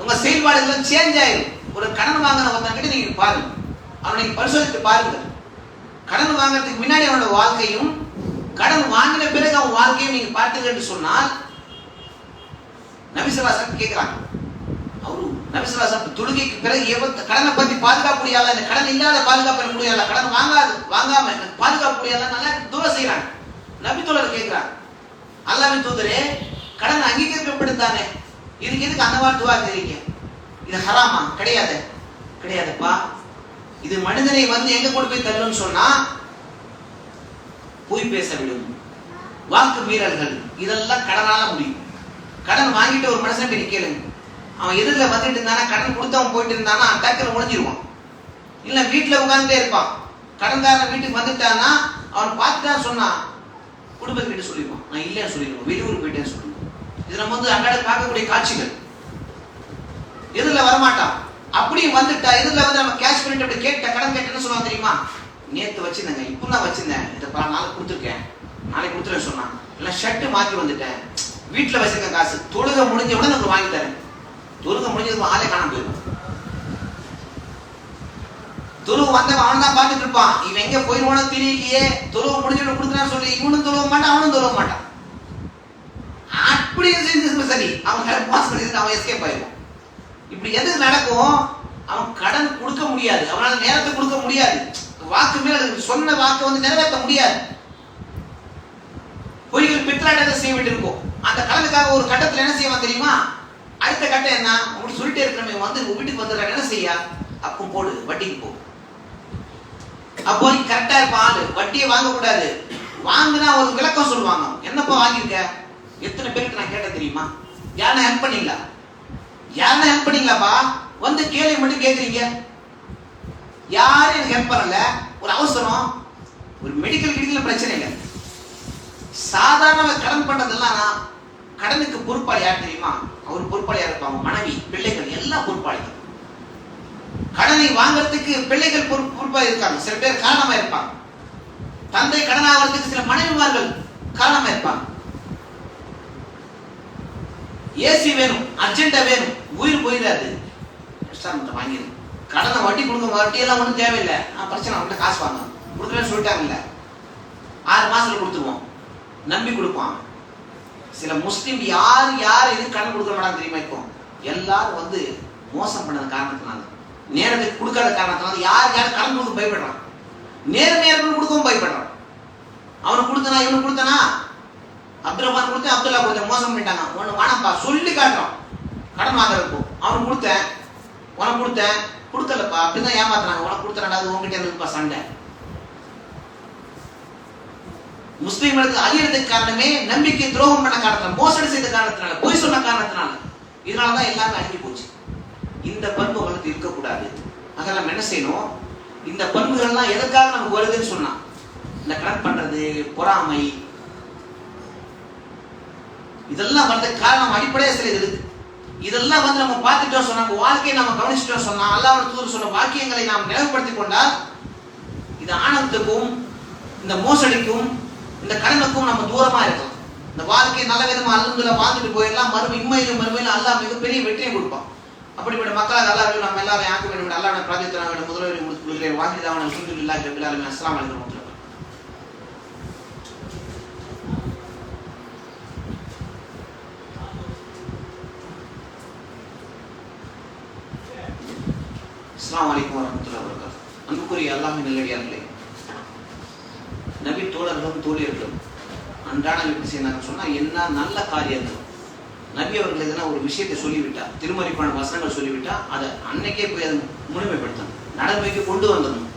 உங்க செயல்பாடுகள் சேஞ்ச் ஆயிடும். ஒரு கடன் வாங்கின ஒருத்தங்கிட்ட நீங்க பாருங்க, அவனை பரிசோதித்து பாருங்கள். கடன் வாங்குறதுக்கு முன்னாடி அவனோட வாழ்க்கையும் கடன் வாங்கின பிறகு அவன் வாழ்க்கையும் நீங்க பார்த்தீங்கன்னு சொன்னால், நபி ஸல்லல்லாஹு அலைஹி வஸல்லம் கேட்கிறாங்க, அவரு நபி ஸல்லல்லாஹு அலைஹி வஸல்லம் தொழுகைக்கு பிறகு கடனை பத்தி பாதுகாப்பு முடியாத, இந்த கடன் இல்லாத பாதுகாப்பு முடியாத, கடன் வாங்காம பாதுகாப்பு முடியாத நல்லா துவா செய்யறாங்க. நபி தோழர் கேட்கிறாங்க, அல்லாஹ்வின் தூதரே, கடன் அங்கீகரிக்கப்படுதானே, இதுக்கு எதுக்கு அந்த மாதிரி துவா செய்றீங்க? இது ஹராமா? கிடையாது, கிடையாதுப்பா. இது மனிதனை வந்து எங்க கொண்டு போய் தள்ளுன்னு சொன்னா, பொய் பேச விடும், வாக்கு மீறல்கள், இதெல்லாம் கடனால முடியும். கடன் வாங்கிட்டு ஒரு மனுஷன் போய் கேளுங்க, அவன் எதிரில் வந்துட்டு இருந்தானா, கடன் கொடுத்தவன் போயிட்டு இருந்தானா டக்குன்னு முடிஞ்சிருவான். இல்ல வீட்டுல உட்கார்ந்துட்டே இருப்பான். கடன்காரன் வீட்டுக்கு வந்துட்டானா அவன் பார்த்துட்டான்னு சொன்னா குடும்பத்திட்ட சொல்லிடுவான், நான் இல்லைன்னு சொல்லிடுவோம், வெளியூர் போயிட்டேன்னு சொல்லுவோம். இது நம்ம வந்து அன்றாட பார்க்கக்கூடிய காட்சிகள். எதிரில் வரமாட்டான். அப்படியும் வந்துட்டா எதிரில் வந்து நம்ம கேஷ் பண்ணிட்டு அப்படி கேட்ட கடன் கேட்டேன்னு சொல்லுவான் தெரியுமா, நேற்று வச்சிருந்தேங்க, இப்போ தான் வச்சிருந்தேன், இதை நாளைக்கு கொடுத்துருக்கேன், நாளைக்கு கொடுத்துருன்னு சொன்னான். இல்லை ஷர்ட்டு மாற்றி வந்துட்டேன், வீட்டில் வச்சிருக்க காசு, தொழுகை முடிஞ்ச உடனே நம்ம வாங்கி தரேன். தொழுகை முடிஞ்சது ஆளே காணாம போயிருவான். தொழுவு வந்தவன் அவன் தான் பார்த்துட்டு இருப்பான், இவன் எங்க போயிருவானோ தெரியலையே, தொழுவு முடிஞ்சு கொடுக்குறான்னு சொல்லி இவனும் தொழுவ மாட்டான், அவனும் தொழுவ மாட்டான். அப்படியே செஞ்சு சரி அவன் பாஸ் பண்ணி அவன் எஸ்கேப் ஆயிடுவான். இப்படி எது நடக்கும், அவன் கடன் கொடுக்க முடியாது, அவனால நேரத்தை கொடுக்க முடியாது, வாக்கு மேல சொன்ன வாக்கு வந்து நிறைவேற்ற முடியாது. பொய்கள் பித்தலாட்டத்தை செய்ய வேண்டியிருக்கும். அந்த கடனுக்காக ஒரு கட்டத்தில் என்ன செய்வான் தெரியுமா, அடுத்த கட்டம் என்ன, உங்களுக்கு சொல்லிட்டே இருக்கிறவங்க வந்து வீட்டுக்கு வந்துடுறாங்க, என்ன செய்ய, அப்போ போடு வட்டிக்கு போ. அப்போ கரெக்டா இருப்பான் ஆளு, வட்டியை வாங்கக்கூடாது. வாங்கினா ஒரு விளக்கம் சொல்லுவாங்க, என்னப்பா வாங்கியிருக்க, எத்தனை பேருக்கு நான் கேட்ட தெரியுமா, யாருன்னா ஹெல்ப் பண்ணீங்களா, யாருன்னா ஹெல்ப் பண்ணீங்களாப்பா, வந்து கேள்வி மட்டும் கேட்குறீங்க, யாரும் எனக்கு ஹெல்ப் பண்ணல, ஒரு அவசரம், ஒரு மெடிக்கல் பிரச்சனை இல்லை. சாதாரண கடன் பண்றதெல்லாம் கடனுக்கு பொறுப்பாளி யார் தெரியுமா, அவர் பொறுப்பாளியா இருப்பாங்க, மனைவி பிள்ளைகள் எல்லாம் பொறுப்பாளிகள். கடனை வாங்கறதுக்கு பிள்ளைகள் பொறுப்பா இருக்காங்க, சில பேர் காரணமா இருப்பாங்க. தந்தை கடன் ஆகிறதுக்கு சில மனைவிமார்கள் காரணமா இருப்பாங்க. ஏசி வேணும், அர்ஜென்டா வேணும், உயிர் போயிடாது, வாங்கிடு. கடனை வட்டி கொடுக்க, வட்டி எல்லாம் ஒன்றும் தேவையில்லை, பிரச்சனை அவங்கள்ட்ட காசு வாங்க கொடுக்குறேன்னு சொல்லிட்டாங்கல்ல, 6 மாசத்துல கொடுத்துருவோம், நம்பி கொடுப்பான். சில முஸ்லீம் யார் எது கடன் கொடுக்க மாட்டாங்க தெரியுமா, இப்போ எல்லாரும் வந்து மோசம் பண்ணது காரணத்தினால, நேரத்துக்கு கொடுக்காத காரணத்தினால யார் கடன் கொடுக்க பயப்படுறான், நேரம் கொடுக்கவும் பயப்படுறான். அவனுக்கு கொடுத்தனா இவனுக்கு கொடுத்தனா, அப்துல் ரஹ்மான் கொடுத்தேன், அப்துல்லா கொடுத்தேன், மோசம் பண்ணிட்டாங்க, ஒன்று வானப்பா சொல்லி காட்டுறான். கடன் வாங்குறப்போ அவனுக்கு கொடுத்தேன், உனக்கு கொடுத்தேன், கொடுக்கலப்பா அப்படிதான் ஏமாத்துறாங்க, உனக்கு கொடுத்தா அது உங்ககிட்ட இருந்துப்பா சண்டை. முஸ்லீம்களுக்கு அழியறதுக்கு காரணமே நம்பிக்கை துரோகம் பண்ண காரணத்தினால, மோசடி செய்த காரணத்தினால, பொய் சொன்ன காரணத்தினால, இதனாலதான் எல்லாமே அழிஞ்சு போச்சு. இந்த பண்பு வளர்த்து இருக்கக்கூடாது. ஆக நம்ம என்ன செய்யணும், இந்த பண்புகள்லாம் எதற்காக நமக்கு வருதுன்னு சொன்னா, இந்த கடன் பண்றது, பொறாமை, இதெல்லாம் வர்றதுக்கு காரணம் அடிப்படையா சில இது இருக்கு. இதெல்லாம் வந்து நம்ம பார்த்துட்டோம் சொன்னா, நம்ம வாழ்க்கையை நம்ம கவனிச்சுட்டோம் சொன்னா, அல்லாஹ்வுடைய தூதர் சொன்ன வாக்கியங்களை நாம் நினைவுபடுத்திக் கொண்டால், இது ஆணவத்துக்கும் இந்த மோசடிக்கும் இந்த கடனுக்கும் நம்ம தூரமா இருக்கலாம். இந்த வாழ்க்கையை நல்ல விதமா அல்ஹம்துலில்லாஹ் வாழ்ந்துட்டு போயிடலாம். இம்மையிலும் மறுமையிலும் அல்லாஹ் மிகப்பெரிய வெற்றியை கொடுப்பான். அப்படிப்பட்ட மக்களாக அல்லாஹ் நம்ம எல்லாரும் ஆக்க வேண்டும். அல்லாஹ்வுடைய பிரார்த்தனை வேண்டும். முதல்வரை முடித்து வாங்கிதாவன அல்ஹம்துலில்லாஹி ரப்பில் ஆலமீன். அஸ்ஸலாமு அலைக்கும் வரஹ்மத்துல்லாஹி. அஸ்ஸலாமு அலைக்கும் வரஹ்மத்துல்லாஹி வபரகாத்துஹு. அன்புக்குரிய அல்லாஹ்வின் நல்லடியார்களே, நபி தோழர்களும் தோழியர்களும் அன்றாட எப்படி செய்யறாங்க சொன்னா, என்ன நல்ல காரியங்கள் நபி அவர்கள் எதனா ஒரு விஷயத்தை சொல்லிவிட்டா, திருமறைக்கான வசனங்கள் சொல்லிவிட்டா, அதை அன்னைக்கே போய் அதை முழுமைப்படுத்தணும், நடைமுறைக்கு கொண்டு வந்துடணும்.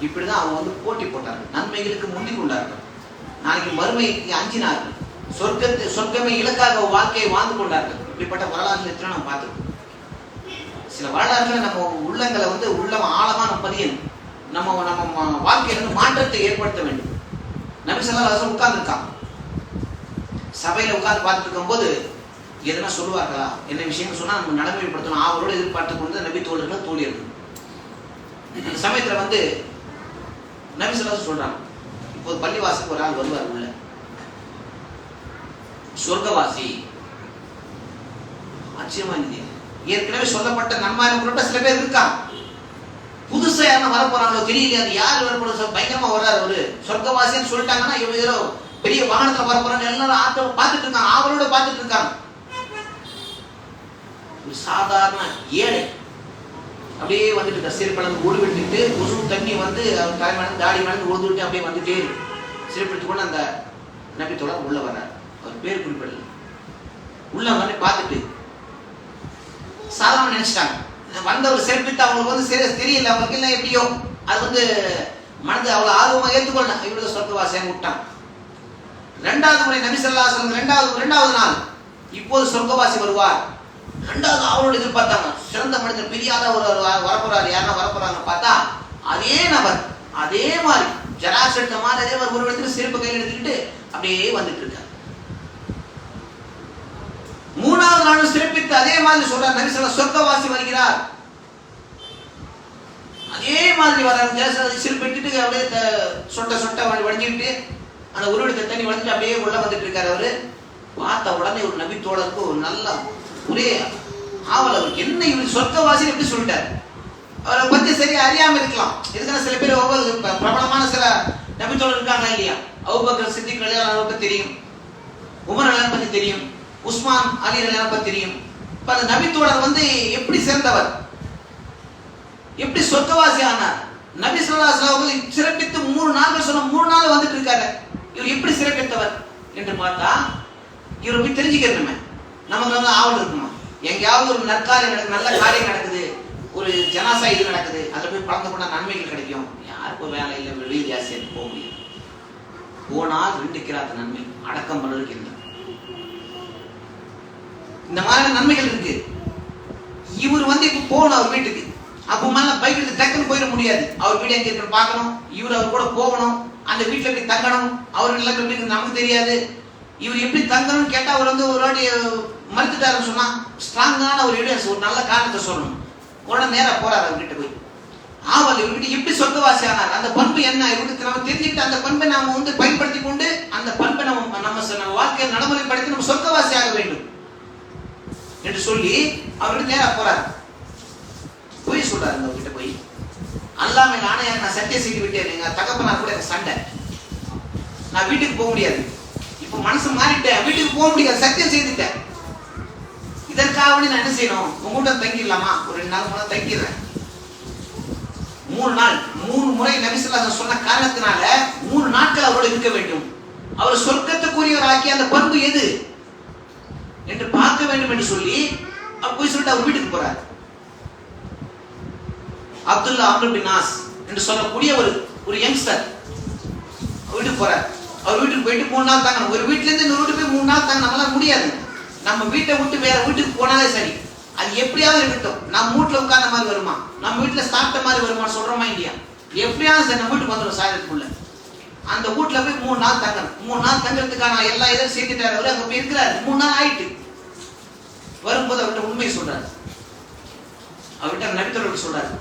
இப்படிதான் அவங்க வந்து போட்டி போட்டார்கள், நன்மைகளுக்கு முந்திக் கொண்டார்கள், நாளைக்கு மறுமைக்கு அஞ்சினார்கள், சொர்க்கமே இலக்காக வாழ்க்கையை வாழ்ந்து கொண்டார்கள். இப்படிப்பட்ட வரலாறுகள் எத்தனை நம்ம பார்த்துருக்கோம். சில வரலாறுகளை நம்ம உள்ளங்களை வந்து உள்ளம் ஆழமா நம்ம பதியணும். நம்ம வாழ்க்கையில வந்து மாற்றத்தை ஏற்படுத்த வேண்டும். நபி ஸல்லல்லாஹு அலைஹி வஸல்லம் உட்கார்ந்துருக்காங்க, சபையில உட்கார்ந்து பார்த்துட்டு இருக்கும்போது எதனா சொல்லுவார்களா, என்ன விஷயம் சொன்னா நம்ம நடைமுறைப்படுத்தணும், அவரோட எதிர்பார்த்து கொண்டு நபி தோழர்கள் தோழியர்கள். அந்த சமயத்துல வந்து நபி ஸல்லல்லாஹு அலைஹி வஸல்லம் சொல்றாங்க, இப்போ பள்ளிவாசலுக்கு ஒரு ஆள் வருவார், உள்ள சொர்க்கவாசி. ஆச்சரியமா இருந்தது. ஏற்கனவே சொல்லப்பட்ட நன்மாராயண சில பேர் இருக்காங்க, புதுசா யாரும் வரப்போறாங்களோ தெரியல, அது யார் வரப்போற பயங்கரமா வர்றாரு, ஒரு சொர்க்கவாசின்னு சொல்லிட்டாங்கன்னா இவங்க ஏதோ பெரிய வாகனத்துல வரப்போறாங்க, எல்லாரும் ஆட்டோ பார்த்துட்டு இருக்காங்க, அவரோட பார்த்துட்டு இருக்காங்க. ஒரு சாதாரண ஏழை அப்படியே வந்துட்டு சிறுபழந்து ஓடி விட்டுட்டு கொசு தண்ணி வந்து அவர் தலைமையில தாடி மேலே ஓடுவிட்டு அப்படியே வந்துட்டே சிறுப்படுத்தி கொண்டு அந்த நபி தோழர் உள்ள வர்றார். அவர் பேர் குறிப்பிடல. உள்ள வந்து பார்த்துட்டு சாதாரண நினைச்சிட்டாங்க, வந்தவர் சிறப்பித்து அவங்களுக்கு வந்து தெரியல, அவங்களுக்கு இல்லை எப்படியோ அது வந்து மனது அவ்வளோ ஆர்வமாக ஏற்றுக்கொள்ள இவருக்கு சொர்க்கவாசியாக விட்டான். இரண்டாவது முறை நபி ஸல்லல்லாஹு அலைஹி வஸல்லம் இரண்டாவது நாள் இப்போது சொர்க்கவாசி வருவார். இரண்டாவது அவரோட எதிர்பார்த்தாங்க. சிறந்த மனிதர் பெரிய ஆளா ஒரு வரப்போறாரு, யாரா வரப்போறாங்க பார்த்தா அதே நபர் அதே மாதிரி ஜனாசட்ட மாதிரி அதே ஒரு இடத்துல செருப்பு கையில் எடுத்துக்கிட்டு அப்படியே வந்துட்டு இருக்காரு. மூணாவது நாளும் சிறப்பித்து அதே மாதிரி சொல்றார் நபி ஸல்லல்லாஹு அலைஹி வஸல்லம் சொர்க்கவாசி வருகிறார். அதே மாதிரி வர்றாரு. சிறுபெட்டு அப்படியே சொட்ட வடிஞ்சுக்கிட்டு அந்த உருவெடுத்த தண்ணி வடிஞ்சிட்டு அப்படியே உள்ள வந்துட்டு இருக்காரு. அவரு பார்த்த உடனே ஒரு நபி தோழருக்கு ஒரு நல்ல ஒரே ஆவல். அவருக்கு என்ன இவருக்கு சொர்க்கவாசி எப்படி சொல்லிட்டாரு. அவரை பத்தி சரியா அறியாம இருக்கலாம். இதுக்கான சில பேர் ஒவ்வொரு பிரபலமான சில நபி தோழர் இருக்காங்களா இல்லையா? அபூபக்கர் சித்திக் ரலியல்லாஹு அன்ஹு தெரியும், உமர் ரலியல்லாஹு பத்தி தெரியும், உஸ்மான் அலி ரலியல்லாஹு பத்தி தெரியும். இப்ப அந்த நபி தோழர் எப்படி சிறந்தவர், எப்படி சொர்க்கவாசி ஆனார்? நபி ஸல்லல்லாஹு அலைஹி வஸல்லம் சிறப்பித்து 3 நாட்கள் சொன்ன 3 நாள் வந்துட்டு இருக்காரு. இவர் எப்படி சிறப்பித்தவர் என்று பார்த்தா இவரை போய் தெரிஞ்சுக்கிறோமே. நமக்கு ஆவல் இருக்குமா? எங்கேயாவது ஒரு நற்காரியம் நடக்குது, நல்ல காரியம் நடக்குது, ஒரு ஜனாசா இது நடக்குது, அதில் போய் கலந்து கொண்டா நன்மைகள் கிடைக்கும். யாருக்கும் வேலை இல்லை, வெளியே சேர்த்து போக முடியும். போனால் 2 கிராத் நன்மை, அடக்கம் பண்ணுறதுக்கு இல்லை. இந்த மாதிரி நன்மைகள் இருக்கு. இவர் இப்ப போகணும் அவர் வீட்டுக்கு. அப்போ மேல பைக் எடுத்து டக்குன்னு போயிட முடியாது. அவர் வீடு எங்க இருக்கு பார்க்கணும், இவர் அவர் கூட போகணும், அந்த வீட்டுல எப்படி தங்கணும், அவர் எல்லாம் எப்படி நமக்கு தெரியாது. இவர் எப்படி தங்கணும்னு கேட்டா அவர் ஒரு வாட்டி மறுத்துட்டாருன்னு சொன்னா ஸ்ட்ராங்கான ஒரு எவிடன்ஸ், ஒரு நல்ல காரணத்தை சொல்லணும். உடனே நேரா போறாரு அவர் கிட்ட போய். ஆவல் இவர்கிட்ட எப்படி சொர்க்கவாசி ஆனார், அந்த பண்பு என்ன இவருக்கு நம்ம தெரிஞ்சுக்கிட்டு அந்த பண்பை நாம பயன்படுத்தி கொண்டு அந்த பண்பை நம்ம வாழ்க்கையை நடைமுறைப்படுத்தி நம்ம சொர்க்கவாசி ஆக வேண்டும் என்று சொல்லி அவர்கிட்ட நேரா போறாரு. போய் சொல்றாரு அவர்கிட்ட போய், அல்லாமே நானே நான் சத்தியம் செய்து விட்டேன், எங்க தகப்பனார் கூட எனக்கு சண்டை, நான் வீட்டுக்கு போக முடியாது, இப்ப மனசு மாறிட்டேன், வீட்டுக்கு போக முடியாது, சத்தியம் செய்துட்டேன். இதற்காக நான் என்ன செய்யணும், உங்கள்கிட்ட தங்கிடலாமா? ஒரு 2 நாள் 3 நாள் தங்கிடுறேன். 3 நாள் 3 முறை நபி ஸல்லல்லாஹு அலைஹி வஸல்லம் சொன்ன காரணத்தினால 3 நாட்கள் அவரோடு இருக்க வேண்டும். அவர் சொர்க்கத்துக்குரியவர் ஆக்கிய அந்த பண்பு எது என்று பார்க்க வேண்டும் என்று சொல்லி அவர் போய் சொல்லிட்டு அவர் வீட்டுக்கு போறார். அப்துல்லா அம்ரு பின் நாஸ் என்று சொல்லக்கூடிய ஒரு யங்ஸ்டர் வீட்டுக்கு போறார். அவர் வீட்டுக்கு போயிட்டு 3 நாள் தாங்க. ஒரு வீட்டுல இருந்து இன்னொரு வீட்டுக்கு போய் 3 நாள் தாங்க நம்மளால முடியாது. நம்ம வீட்டை விட்டு வேற வீட்டுக்கு போனாலே சரி, அது எப்படியாவது இருக்கட்டும். நம்ம வீட்டுல உட்கார்ந்த மாதிரி வருமா, நம்ம வீட்டுல சாப்பிட்ட மாதிரி வருமா சொல்றோமா இல்லையா? எப்படியாவது சரி நம்ம வீட்டுக்கு வந்துடும் சாயத்துக்குள்ள. அந்த வீட்டுல போய் 3 நாள் தங்கணும். 3 நாள் தங்கறதுக்கான எல்லா இதையும் சேர்த்துட்டாரு. அவரு அங்க போய் இருக்கிறாரு. 3 நாள் ஆயிட்டு வரும்போது அவர்கிட்ட உண்மையை சொல்றாரு. அவர்கிட்ட நபித்தோடு சொல்றாரு,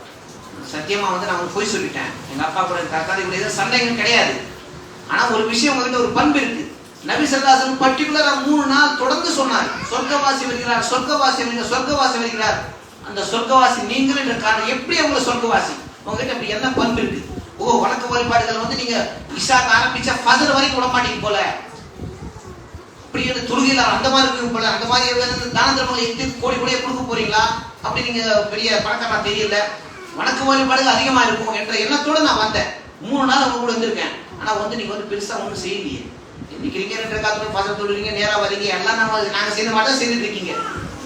சத்தியமா நான் போய் சொல்லிட்டேன், எங்க அப்பா கூட தக்காளி கூட எதுவும் சண்டைகள் கிடையாது. ஆனா ஒரு விஷயம் உங்ககிட்ட ஒரு பண்பு இருக்கு. நபி ஸல்லல்லாஹு அலைஹி வஸல்லம் பர்టిక్యులரா 3 நாள் தொடர்ந்து சொன்னார், சொர்க்கவாசி வருகிறார், சொர்க்கவாசி வருகிறார், சொர்க்கவாசி வருகிறார். அந்த சொர்க்கவாசி நீங்கள் என்ற காரணம் எப்படி உங்களை சொர்க்கவாசி? உங்ககிட்ட அப்படி என்ன பண்பு இருக்கு? ஓ, வணக்க வழிபாடுகள் நீங்க இஷாக்கு ஆரம்பிச்சா ஃபஜர் வரைக்கும் விட மாட்டீங்க போல, அப்படி தொழுகையில அந்த மாதிரி இருக்கு போல, அந்த மாதிரி தான தர்மங்களை எடுத்து கோடி கோடியா கொடுக்க போறீங்களா? அப்படி நீங்க பெரிய பணக்காரனா தெரியல, வணக்க வழிபாடுகள் அதிகமா இருக்கும் என்ற எண்ணத்தோட நான் வந்தேன். 3 நாள் அவங்க கூட வந்திருக்கேன். ஆனா நீங்க பெருசா ஒன்றும் செய்யலையே. இன்னைக்கு 2 ரக்காத்துக்கு ஃபஜர் தொழுறீங்க, நேரா வரீங்க, எல்லாம் நாங்க செய்த மாதிரி தான் செய்துட்டு இருக்கீங்க.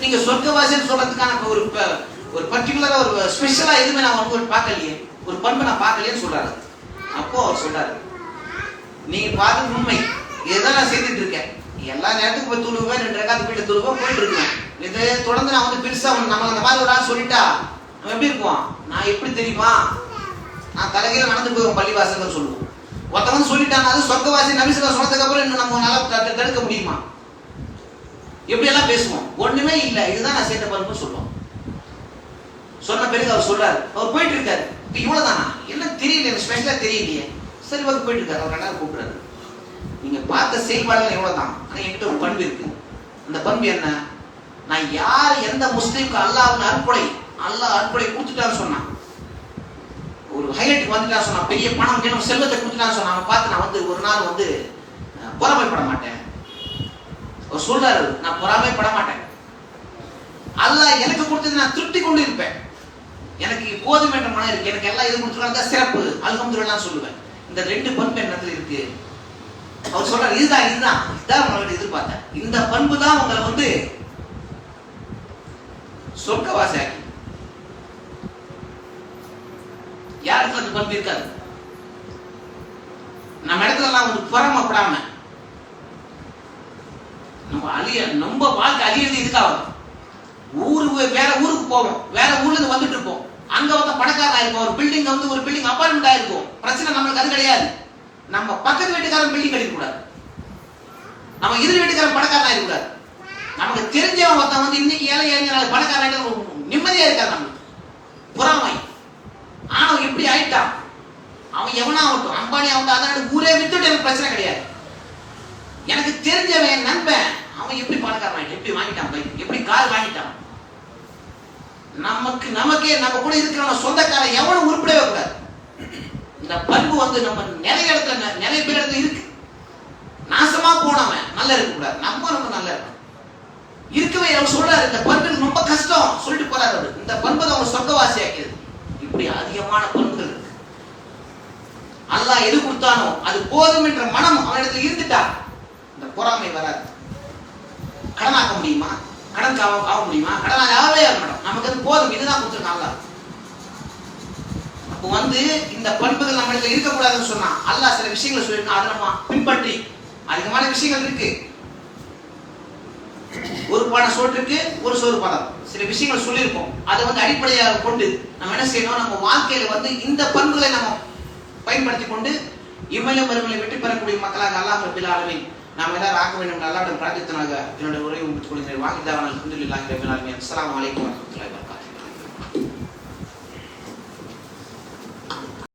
நீங்க சொர்க்கவாசின்னு சொல்றதுக்கான ஒரு பர்டிகுலரா ஒரு ஸ்பெஷலா எதுவுமே நான் உங்களுக்கு பார்க்கலையே, ஒரு பண்பை நான் பார்க்கலையேன்னு சொல்றாரு. அப்போ அவர் சொல்றாரு, நீங்க பார்த்தது உண்மை, இதுதான் நான் செய்துட்டு இருக்கேன். எல்லா நேரத்துக்கும் போய் தொழுவேன், 2 ரக்காத்து வீட்டுல தொழுவேன், போயிட்டு இருக்கேன். இதை தொடர்ந்து நான் பெருசா நம்ம அந்த மாதிரி ஒரு ஆள் சொல்லிட்டா நம்ம எப்படி இருக்குவோம்? நான் எப்படி தெரியுமா, நான் தலைகீழ நடந்து போய் பள்ளிவாசல் சொல்லுவோம். ஒருத்தவங்க சொல்லிட்டாங்க அது சொர்க்கவாசி நபி ஸல்லல்லாஹு அலைஹி வஸல்லம் சொன்னதுக்கு அப்புறம் இன்னும் நம்ம நல்லா தடுக்க முடியுமா? எப்படி எல்லாம் பேசுவோம்? ஒண்ணுமே இல்லை, இதுதான் நான் சேர்த்த பண்பு சொல்லுவோம். சொன்ன பிறகு அவர் சொல்றாரு, அவர் போயிட்டு இருக்காரு. இப்ப இவ்வளவுதானா, என்ன தெரியல, எனக்கு ஸ்பெஷலா தெரியலையே. சரி, அவர் போயிட்டு இருக்காரு. அவர் 2 கூப்பிடுறாரு, நீங்க பார்த்த செயல்பாடுகள் எவ்வளவுதான், ஆனா என்கிட்ட ஒரு பண்பு இருக்கு. அந்த பண்பு என்ன? நான் யார் எந்த முஸ்லீமுக்கு அல்லாஹ்வின் அற்புடை கொடுத்துட்டான்னு சொன்னான், ஒரு ஹைலைட் வந்துட்டான்னு சொன்னான், பெரிய பணம் வேணும் செல்வத்தை கொடுத்துட்டான்னு சொன்னான், பார்த்து நான் ஒரு நாள் பொறாமைப்பட மாட்டேன். அவர் சொல்றாரு, நான் பொறாமைப்பட மாட்டேன். அல்லாஹ் எனக்கு கொடுத்தது நான் திருப்தி கொண்டு இருப்பேன். எனக்கு போதும் என்ற மனம் இருக்கு. எனக்கு எல்லாம் இது கொடுத்துருக்காங்க, சிறப்பு, அல்ஹம்துலில்லாஹ் சொல்லுவேன். இந்த 2 பண்பு என்னத்துல இருக்கு? அவர் சொல்றாரு, இதுதான் உங்கள்கிட்ட எதிர்பார்த்தேன். இந்த பண்பு தான் உங்களை சொர்க்கவாசி ஆக்கி. யாருக்கு அந்த பண்பு இருக்காது? நம்ம இடத்துல எல்லாம் பொறாமப்படாம நம்ம வாழ்க்கை அழியிறது இதுக்காக. வேற ஊருக்கு போவோம், வேற ஊர்ல இருந்து வந்துட்டு இருப்போம், அங்க வந்து பணக்காரன் ஆயிருக்கும், ஒரு பில்டிங் வந்து ஒரு பில்டிங் அபார்ட்மெண்ட் ஆயிருக்கும். பிரச்சனை நம்மளுக்கு அது கிடையாது. நம்ம பக்கத்து வீட்டுக்காரன் பில்டிங் கட்டிக்க கூடாது, நம்ம எதிர் வீட்டுக்காரன் பணக்காரன் ஆயிருக்கூடாது. நமக்கு தெரிஞ்சவன் ஒருத்தன் வந்து இன்னைக்கு ஏழை நாள் பணக்காரன் நிம்மதியா இருக்காது. நம்மளுக்கு பொறாமை. ஆனா எப்படி ஆயிட்டான் அவன், எவனா ஆகட்டும், அம்பானி ஆகட்டும், அதனால ஊரே வித்துட்டு எனக்கு பிரச்சனை கிடையாது. எனக்கு தெரிஞ்சவன் நண்பன் அவன் எப்படி பணக்காரன் ஆயிட்டான், எப்படி வாங்கிட்டான் பைக், எப்படி கார் வாங்கிட்டான். நமக்கே நம்ம கூட இருக்கிற சொந்தக்காரன் எவனும் உருப்படவே கூடாது. இந்த பண்பு வந்து நம்ம நிறைய இடத்துல நிறைய பேர் இடத்துல இருக்கு. நாசமா போனவன் நல்லா இருக்க கூடாது, நம்ம நல்லா இருக்கணும். இருக்கவே அவர் சொல்றாரு, இந்த பண்புக்கு ரொம்ப கஷ்டம் சொல்லிட்டு போறாரு அவரு. இந்த பண்பு அவங்க சொர்க்கவாசி ஆக்கியது. இப்படி அதிகமான பண்புகள் இருக்கு. அல்லாஹ் எது கொடுத்தானோ அது போதும் என்ற மனம் அவனிடத்தில் இருந்துட்டா இந்த பொறாமை வராது. கடனாக்க முடியுமா, கடன் ஆக முடியுமா, கடன் ஆகவே ஆக மாட்டோம். நமக்கு அது போதும், இதுதான் கொடுத்துருக்கான் அல்லாஹ். அப்போ வந்து இந்த பண்புகள் நம்ம இடத்துல இருக்கக்கூடாதுன்னு சொன்னா அல்லாஹ் சில விஷயங்களை சொல்லியிருக்கான். அதை நம்ம பின்பற்றி அதிகமான விஷயங்கள் இருக்கு. ஒரு பானை சோற்றுக்கு ஒரு சோறு பதம், சில விஷயங்கள் சொல்லியிருப்போம். அதை வந்து அடிப்படையாக கொண்டு நம்ம என்ன செய்யணும், நம்ம வாழ்க்கையில வந்து இந்த பண்புகளை நம்ம பயன்படுத்தி கொண்டு இம்மையிலும் மறுமையிலும் வெற்றி பெறக்கூடிய மக்களாக அல்லாஹ் ரப்பில் ஆலமீன் நாம் எல்லாரும் ஆக்க வேண்டும். அல்லாஹ்விடம் பிரார்த்தித்தனாக என்னுடைய உரையை முடித்துக் கொள்கிறேன். வாங்கிதாவான அல்ஹம்துலில்லாஹி ரப்பில் ஆலமீன். அஸ்ஸலாமு அலைக்கும் வரஹ்மத்துல்லாஹி வபரகாத்துஹு.